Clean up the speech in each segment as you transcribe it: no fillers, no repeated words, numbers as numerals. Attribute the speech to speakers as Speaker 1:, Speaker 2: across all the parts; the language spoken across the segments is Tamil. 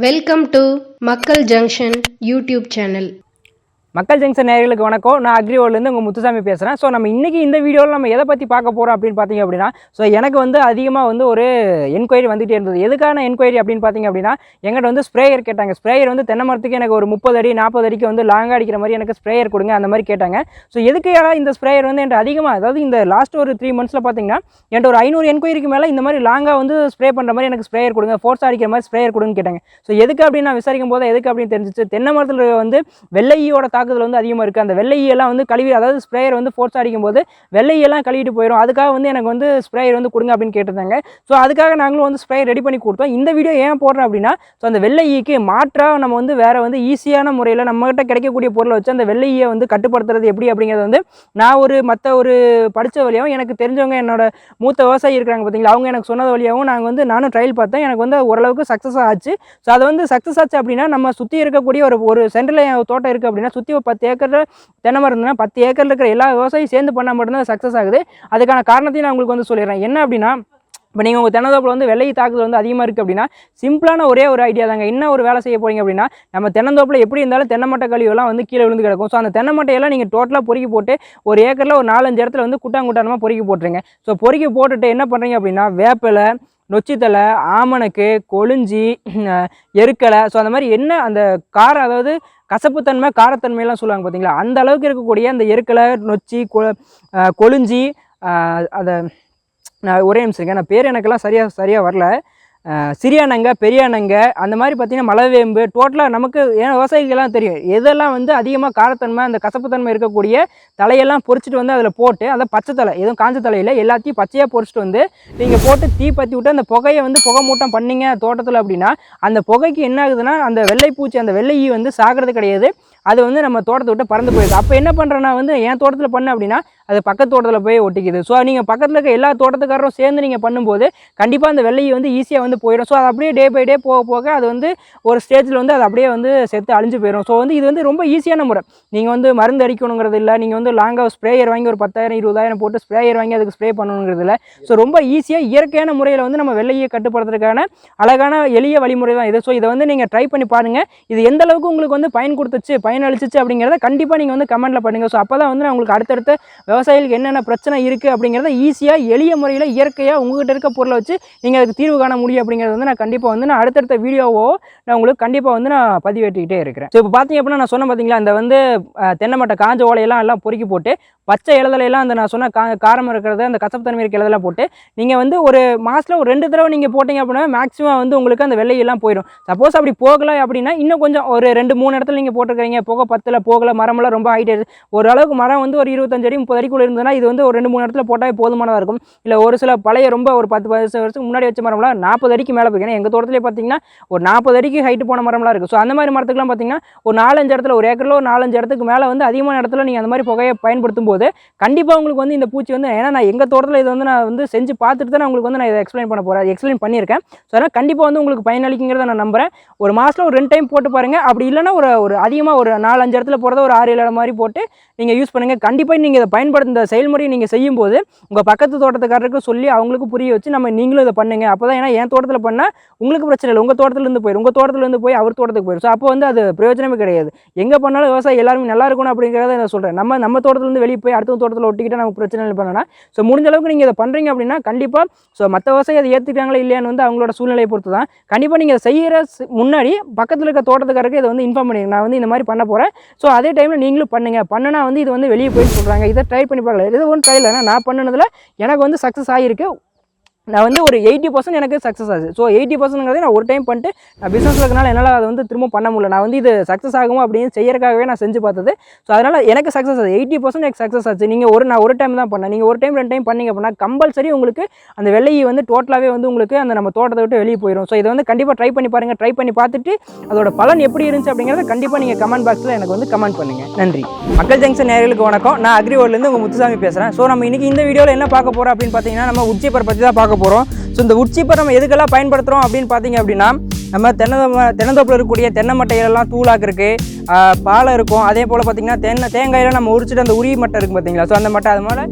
Speaker 1: Welcome to Makkal Junction YouTube channel.
Speaker 2: மக்கள் ஜங்ஷன் நேயர்களுக்கு வணக்கம். நான் அக்ரி வேர்ல்ட்லேருந்து உங்கள் முத்துசாமி பேசுகிறேன். ஸோ நம்ம இன்றைக்கி இந்த வீடியோவில் நம்ம எதை பற்றி பார்க்க போகிறோம் அப்படின்னு பார்த்தீங்க அப்படின்னா, ஸோ எனக்கு அதிகமாக ஒரு என்கொயரி வந்துகிட்டே இருந்தது. எதுக்கான என்கொயரி அப்படின்னு பார்த்தீங்க அப்படின்னா, எங்கிட்ட ஸ்ப்ரேயர் கேட்டாங்க. ஸ்ப்ரேயர் தென்னை மரத்துக்கு எனக்கு ஒரு 30 அடி 40 அடிக்கு லாங்காக அடிக்கிற மாதிரி எனக்கு ஸ்ப்ரேயர் கொடுங்க அந்த மாதிரி கேட்டாங்க. ஸோ எதுக்கு இந்த ஸ்ப்ரேயர் என்கிட்ட அதிகமாக, அதாவது இந்த லாஸ்ட் ஒரு 3 மந்த்ஸில் பார்த்தீங்கன்னா என்கிட்ட ஒரு 500 என்கொயரிக்கு மேலே இந்த மாதிரி லாங்காக ஸ்ப்ரே பண்ணுற மாதிரி எனக்கு ஸ்ப்ரேயர் கொடுங்க, ஃபோர்ஸாக அடிக்கிற மாதிரி ஸ்ப்ரேயர் கொடுங்க கேட்டாங்க. ஸோ எதுக்கு அப்படின்னு நான் விசாரிக்கும் போது எதுக்கு அப்படின்னு தெரிஞ்சிச்சு. தென்னை மரத்தில் வெள்ளையோட தாக்குதல் அதிகமாக இருக்குது. அந்த வெள்ளையெல்லாம் கழுவி, அதாவது ஸ்ப்ரேயர் ஃபோர்ஸ் அடிக்கும் போது வெள்ளையெல்லாம் கழுவிட்டு போயிடும். அதுக்காக எனக்கு ஸ்ப்ரேயர் கொடுங்க அப்படின்னு கேட்டிருந்தாங்க. ஸோ அதுக்காக நாங்களும் ஸ்ப்ரேயர் ரெடி பண்ணி கொடுத்தோம். இந்த வீடியோ ஏன் போடுறோம் அப்படின்னா, ஸோ அந்த வெள்ளைக்கு மாற்றாக நம்ம வேறு ஈஸியான முறையில் நம்மகிட்ட கிடைக்கக்கூடிய பொருளை வச்சு அந்த வெள்ளையை கட்டுப்படுத்துறது எப்படி அப்படிங்கிறது நான் மற்ற படித்த வழியாகவும் எனக்கு தெரிஞ்சவங்க என்னோட மூத்த விவசாயி இருக்கிறாங்க பார்த்தீங்களா, அவங்க எனக்கு சொன்னது வழியாகவும் நானும் ட்ரையல் பார்த்தேன். எனக்கு ஓரளவுக்கு சக்ஸஸ் ஆச்சு. ஸோ அது சக்ஸஸ் ஆச்சு அப்படின்னா, நம்ம சுற்றி இருக்கக்கூடிய ஒரு சென்டரில் தோட்டம் இருக்குது அப்படின்னா, சுற்றி 10 ஏக்கரில் தென்னை மரம் இருந்ததுன்னா 10 ஏக்கரில் இருக்கிற எல்லா விவசாயியும் சேர்ந்து பண்ணால் மட்டும்தான் சக்ஸஸ் ஆகுது. அதுக்கான காரணத்தையும் நான் உங்களுக்கு சொல்லிடுறேன். என்ன அப்படின்னா, இப்போ நீங்கள் உங்கள் தென்னந்தோப்பில் வெள்ளை தாக்குதல் அதிகமாக இருக்குது அப்படின்னா, சிம்பிளான ஒரே ஒரு ஐடியா தாங்க. என்ன ஒரு வேலை செய்ய போகிறீங்க அப்படின்னா, நம்ம தென்னந்தோப்பில் எப்படி இருந்தாலும் தென்னை மட்டை கழிவுலாம் கீழே விழுந்து கிடக்கும். ஸோ அந்த தென்னை மட்டையெல்லாம் நீங்கள் டோட்டலாக பொறுக்கி போட்டு ஒரு ஏக்கரில் ஒரு 4-5 இடத்துல குட்டாங்குட்டானமாக பொறுக்கி போட்டுருங்க. ஸோ பொறுக்கி போட்டுட்டு என்ன பண்ணுறீங்க அப்படின்னா, வேப்பிலை, நொச்சித்தலை, ஆமணக்கு, கொழிஞ்சி, எருக்கலை, ஸோ அந்த மாதிரி என்ன அந்த காரம், அதாவது கசப்புத்தன்மை காரத்தன்மையெல்லாம் சொல்லுவாங்க பார்த்தீங்களா, அந்த அளவுக்கு இருக்கக்கூடிய அந்த எருக்கலை, நொச்சி, கொழிஞ்சி, அதை நான் ஒரே நிமிஷம், நான் பேர் எனக்கெல்லாம் சரியாக வரல, சிறியானங்க, பெரியானங்க, அந்த மாதிரி பார்த்திங்கன்னா மலைவேம்பு, டோட்டலாக நமக்கு ஏன் விவசாயிகள்லாம் தெரியும் எதெல்லாம் அதிகமாக காரத்தன்மை அந்த கசப்புத்தன்மை இருக்கக்கூடிய தலையெல்லாம் பொறிச்சிட்டு அதில் போட்டு, அந்த பச்சை தலை எதுவும் காஞ்ச தலையில் எல்லாத்தையும் பச்சையாக பொறிச்சிட்டு நீங்கள் போட்டு தீ பற்றி விட்டு அந்த புகையை புகை மூட்டம் பண்ணிங்க தோட்டத்தில் அப்படின்னா, அந்த புகைக்கு என்ன ஆகுதுன்னா, அந்த வெள்ளைப்பூச்சி அந்த வெள்ளையி சாகிறது கிடையாது. அது நம்ம தோட்டத்தை விட்டு பறந்து போயிடுது. அப்போ என்ன பண்ணுறேன்னா என் தோட்டத்தில் பண்ண அப்படின்னா அது பக்கத்து தோட்டத்தில் போய் ஒட்டிக்குது. ஸோ நீங்கள் பக்கத்தில் இருக்க எல்லா தோட்டத்துக்காரரும் சேர்ந்து நீங்கள் பண்ணும்போது கண்டிப்பாக அந்த வெள்ளையை ஈஸியாக போயிடும். ஸோ அது அப்படியே டே பை டே போக போக அது ஒரு ஸ்டேஜில் அது அப்படியே செத்து அழிஞ்சு போயிடும். ஸோ இது ரொம்ப ஈஸியான முறை. நீங்கள் மருந்து அடிக்கணுங்கிறது இல்லை, நீங்கள் லாங்காக ஸ்ப்ரேயர் வாங்கி ஒரு 10,000-20,000 போட்டு ஸ்ப்ரேயர் வாங்கி அதுக்கு ஸ்ப்ரே பண்ணணுங்கிறது இல்லை. ஸோ ரொம்ப ஈஸியாக இயற்கையான முறையில் நம்ம வெள்ளையை கட்டுப்படுத்துறதுக்கான அழகான எளிய வழிமுறை தான் இது. ஸோ இதை நீங்கள் ட்ரை பண்ணி பாருங்கள். இது எந்த அளவுக்கு உங்களுக்கு பயன் கொடுத்துச்சு, பயன் அளிச்சிச்சு அப்படிங்கிறத கண்டிப்பாக நீங்கள் கமெண்ட்டில் பண்ணுங்கள். ஸோ அப்போ தான் நான் உங்களுக்கு அடுத்தடுத்த விவசாயிகளுக்கு என்னென்ன பிரச்சனை இருக்குது அப்படிங்கிறத ஈஸியாக எளிய முறையில் இயற்கையாக உங்கள்கிட்ட இருக்க பொருளை வச்சு நீங்கள் அதுக்கு தீர்வு காண முடியும் அப்படிங்கிறது நான் கண்டிப்பாக நான் அடுத்தடுத்த வீடியோவோ நான் உங்களுக்கு கண்டிப்பாக நான் பதிவேற்றிக்கிட்டே இருக்கிறேன். ஸோ இப்போ பார்த்தீங்க அப்படின்னா, நான் சொன்னேன் பார்த்தீங்களா, இந்த தென்னை மட்டை காஞ்ச ஓலையெல்லாம் எல்லாம் பொறுக்கி போட்டு பச்சை இலதலையெல்லாம் அந்த நான் சொன்ன காரம் இருக்கிறது அந்த கசப்புத்தன்மை இருக்க இலதெல்லாம் போட்டு நீங்கள் ஒரு மாதத்தில் ஒரு 2 தடவை நீங்கள் போட்டிங்க அப்படின்னா மேக்ஸிமம் உங்களுக்கு அந்த வெள்ளையெல்லாம் போயிடும். சப்போஸ் அப்படி போகலை அப்படின்னா இன்னும் கொஞ்சம் ஒரு 2-3 இடத்துல நீங்கள் போட்டுருக்கீங்க, போக 10 போகலை, மரமெல்லாம் ரொம்ப ஹைட் ஆயிடுது, ஓரளவுக்கு மரம் ஒரு 25 அடி 30 அடிக்குள்ளே இருந்ததுன்னா இது ஒரு 2-3 இடத்துல போட்டால் போதுமானதாக இருக்கும். இல்லை ஒரு சில பழைய ரொம்ப ஒரு 10-15 வருஷத்துக்கு முன்னாடி வச்ச மரம்லாம் 40 அடிக்கு மேலே போய், ஏன்னா எங்கள் தோட்டத்திலே பார்த்தீங்கன்னா ஒரு 40 அடிக்கு ஹைட்டு போன மரம்லாம் இருக்குது. ஸோ அந்த மாதிரி மரத்துக்குலாம் பார்த்தீங்கன்னா ஒரு 4-5 இடத்துல, ஒரு ஏக்கரில் ஒரு 4-5 இடத்துக்கு மேலே அதிகமான இடத்துல நீங்கள் அந்த மாதிரி புகையை பயன்படுத்தும் போது கண்டிப்பாக உங்களுக்கு இந்த பூச்சி ஏன்னா நான் எங்கள் தோட்டத்தில் இதை நான் செஞ்சு பார்த்துட்டு தான் உங்களுக்கு நான் இதை எக்ஸ்பிளைன் பண்ண போகிறேன், எக்ஸ்பிளைன் பண்ணியிருக்கேன். ஸோ அதனால் கண்டிப்பாக உங்களுக்கு பயனளிக்குங்கிறத நான் நம்புகிறேன். ஒரு மாதத்தில் ஒரு 2 டைம் போட்டு பாருங்கள். அப்படி இல்லைன்னா ஒரு அதிகமாக ஒரு 4-5 இடத்துல போகிறத ஒரு 6-7 இடம் மாதிரி போட்டு நீங்கள் யூஸ் பண்ணுங்கள். கண்டிப்பாக நீங்கள் இதை பயன்படுத்த செயல்முறையை நீங்கள் செய்யும்போது உங்கள் பக்கத்து தோட்டத்துக்காரருக்கு சொல்லி அவங்களுக்கு புரிய வச்சு நீங்களும் இதை பண்ணுங்கள். அப்போ தான், ஏன்னா என் தோட்டத்தில் பண்ணால் உங்களுக்கு பிரச்சனை இல்லை, உங்கள் தோட்டத்துலேருந்து போயிடும், உங்கள் தோட்டத்துலேருந்து போய் அவர் தோட்டத்துக்கு போயிடும். ஸோ அப்போ அது பிரயோஜனமே கிடையாது. எங்கே பண்ணாலும் விவசாயம் எல்லாருமே நல்லா இருக்கணும் அப்படிங்கிறத நான் சொல்கிறேன். நம்ம தோட்டத்துலேருந்து வெளியே போய் அடுத்த தோட்டத்தில் ஒட்டிக்கிட்டால் நமக்கு பிரச்சனை இல்லை பண்ணனா. ஸோ முடிஞ்ச அளவுக்கு நீங்கள் இதை பண்ணுறீங்க அப்படின்னா கண்டிப்பாக ஸோ மற்ற விவசாயி அதை ஏற்றுக்கிறாங்களா இல்லையான்னு அவங்களோட சூழ்நிலையை பொறுத்து தான். கண்டிப்பாக நீங்கள் செய்கிற முன்னாடி பக்கத்தில் இருக்க தோட்டத்துக்காரருக்கு இதை இன்ஃபார்ம் பண்ணிடுங்க, நான் இந்த மாதிரி பண்ண போகிறேன். ஸோ அதே டைமில் நீங்களும் பண்ணுங்கள். பண்ணுனா இது வெளியே போய் சொல்கிறாங்க, இதை ட்ரை பண்ணி பார்க்கல, இது ஒன்றும் ட்ரை இல்லைனா நான் பண்ணினதில் எனக்கு சக்ஸஸ் ஆகிருக்கு. நான் ஒரு 80% எனக்கு சக்ஸஸ் ஆகுது. ஸோ 80%ங்கிறதே நான் ஒரு டைம் பண்ணிட்டு நான் பிஸ்னஸில் இருக்கனால என்னால் அதை திரும்ப பண்ண முடியல. நான் இது சக்ஸஸ் ஆகும் அப்படின்னு செய்யறதுக்காகவே நான் செஞ்சு பார்த்தது. ஸோ அதனால் எனக்கு சக்ஸஸ் ஆகுது, 80% எனக்கு சக்ஸஸ் ஆச்சு. நீங்கள் நான் ஒரு டைம் தான் பண்ணேன், நீங்கள் ஒரு டைம் 2 டைம் பண்ணிங்க அப்படின்னா கம்பல்சரி உங்களுக்கு அந்த வெள்ளையை டோட்டலாகவே உங்களுக்கு அந்த நம்ம தோட்டத்தை விட்டு வெளியே போயிடும். ஸோ இதை கண்டிப்பாக ட்ரை பண்ணி பாருங்கள். ட்ரை பண்ணி பார்த்துட்டு அதோட பலன் எப்படி இருந்துச்சு அப்படிங்கிறத கண்டிப்பாக நீங்கள் கமெண்ட் பாக்ஸில் எனக்கு கமெண்ட் பண்ணுங்கள். நன்றி. மக்கள் ஜங்ஷன் நேயர்களுக்கு வணக்கம். நான் அக்ரி வேர்ல்ட்லேருந்து உங்கள் முத்துசாமி பேசுகிறேன். ஸோ நம்ம இன்றைக்கி இந்த வீடியோவில் என்ன பார்க்க போகிறோம் அப்படின்னு பார்த்தீங்கன்னா, நம்ம உட்சீப்பர் பற்றி தான் பார்க்க போகிறோம். ஸோ இந்த உட்சீப்பர் நம்ம எதுக்கெல்லாம் பயன்படுத்துகிறோம் அப்படின்னு பார்த்தீங்க அப்படின்னா, நம்ம தென்னந்தோப்பில் இருக்கக்கூடிய தென்னை மட்டைகளெல்லாம் தூளாக்குறதுக்கு, பாலை இருக்கும், அதே போல் பார்த்திங்கன்னா தேங்காயில் நம்ம உரிச்சிட்டு அந்த உரி மட்டை இருக்குது பார்த்தீங்களா, ஸோ அந்த மட்டை அது மேலே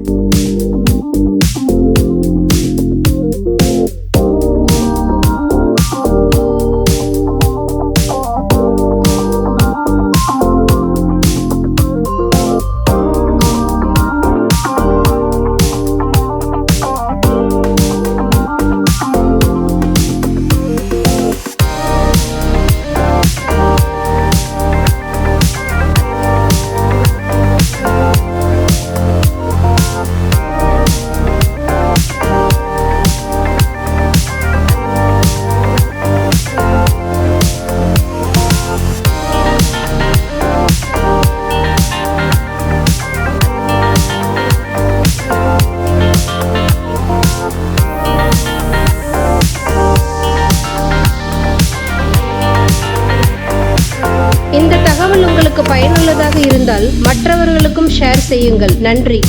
Speaker 1: உங்களுக்கு பயனுள்ளதாக இருந்தால் மற்றவர்களுக்கும் ஷேர் செய்யுங்கள். நன்றி.